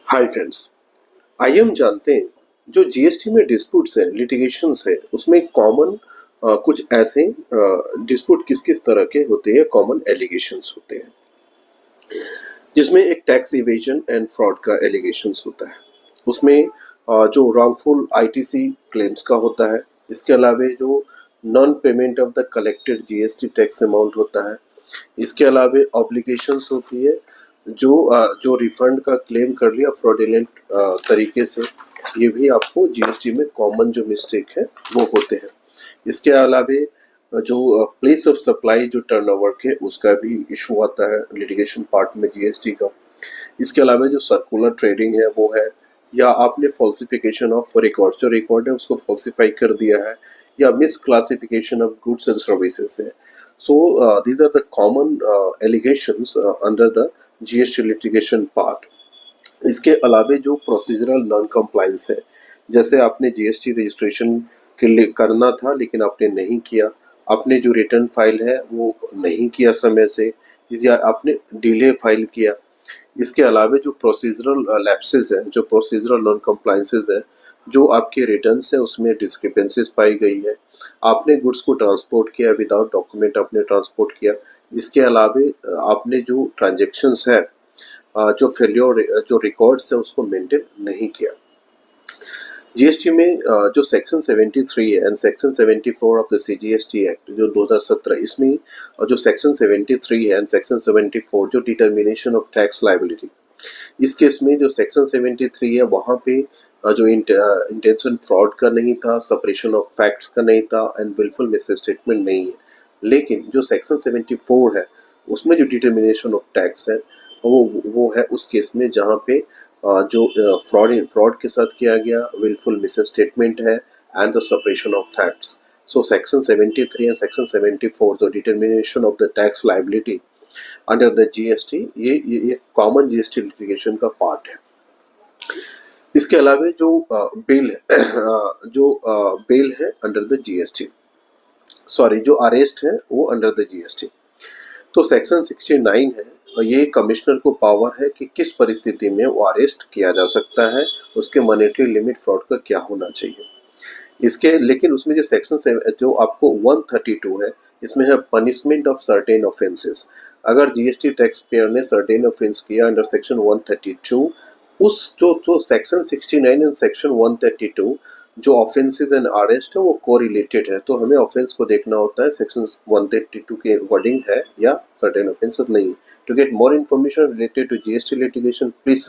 Hi friends. आइए हम जानते हैं जो जीएसटी में डिस्प्यूट्स है, लिटिगेशंस है, उसमें कॉमन कुछ ऐसे डिस्प्यूट किस किस तरह के होते हैं, कॉमन एलिगेशंस होते हैं, जिसमें एक टैक्स इवेजन एंड फ्रॉड का एलिगेशंस होता है। उसमें जो रॉन्गफुल आईटीसी क्लेम्स का होता है, इसके अलावा जो non payment of the collected GST tax amount होता है, इसके अलावा ऑब्लिगेशंस होती है जो रिफंड का क्लेम कर लिया फ्रॉडुलेंट तरीके से, ये भी आपको जीएसटी में कॉमन जो मिस्टेक है वो होते हैं। इसके अलावा जो प्लेस ऑफ सप्लाई जो टर्नओवर के उसका भी इशू आता है लिटिगेशन पार्ट में जीएसटी का। इसके अलावा जो सर्कुलर ट्रेडिंग है वो है, या आपने फॉल्सिफिकेशन ऑफ रिकॉर्ड, जो रिकॉर्ड है उसको फॉल्सिफाई कर दिया है, या miss classification of goods and services है। So these are the common allegations under the GST litigation part. इसके अलावे जो प्रोसीजरल नॉन कंप्लायंस है, जैसे आपने जीएसटी रजिस्ट्रेशन के लिए करना था लेकिन आपने नहीं किया, आपने जो रिटर्न फाइल है वो नहीं किया समय से, या आपने डिले फाइल किया। इसके अलावा जो प्रोसीजरल लैप्सेस है, जो प्रोसीजरल नॉन कंप्लायंसेस है, जो आपके रिटर्न्स है उसमें डिस्क्रिपेंसीज पाई गई है, आपने गुड्स को ट्रांसपोर्ट किया विदाउट डॉक्यूमेंट आपने ट्रांसपोर्ट किया। इसके अलावा आपने जो ट्रांजेक्शन्स है, जो फेल्योर जो रिकॉर्ड्स है उसको मेंटेन नहीं किया। जीएसटी में जो सेक्शन 73 है and section 74 of the CGST act जो 2017, इसमें जो सेक्शन 73 है एंड सेक्शन 74 जो डिटर्मिनेशन ऑफ टैक्स लायबिलिटी, इस केस में जो सेक्शन 73 है वहाँ पे जो इंटेंशन फ्रॉड का नहीं था, सेपरेशन ऑफ फैक्ट्स का नहीं था एंड विलफुल मिसस्टेटमेंट नहीं है। लेकिन जो सेक्शन 74 है उसमें जो डिटर्मिनेशन ऑफ टैक्स है वो है उस केस में जहाँ पे जो फ्रॉड के साथ किया गया, विलफुल मिसस्टेटमेंट है and the separation of facts. So section 73 and section 74 जो determination of the tax liability under the GST, ये कॉमन जीएसटी लिटिगेशन का पार्ट है। इसके अलावा जो बेल है जो बेल है अंडर द जीएसटी, सॉरी जो अरेस्ट है वो अंडर द जीएसटी। तो सेक्शन 69 है, ये कमिश्नर को पावर है कि किस परिस्थिति में वो अरेस्ट किया जा सकता है, उसके मॉनेटरी लिमिट फ्रॉड का क्या होना चाहिए इसके। लेकिन उसमें जो सेक्शन जो आपको 132 है, इसमें है पनिशमेंट ऑफ सर्टेन ऑफेंसेस। अगर जीएसटी टैक्स पेयर ने सर्टेन ऑफेंस किया अंडर सेक्शन 132, उस जो सेक्शन 69 एंड सेक्शन 132 जो ऑफेंसेस एंड अरेस्ट है वो कोरिलेटेड है, तो हमें ऑफेंस को देखना होता है सेक्शन 132 के वर्डिंग है या सर्टेन ऑफेंसेस नहीं। To get more information related to GST litigation, please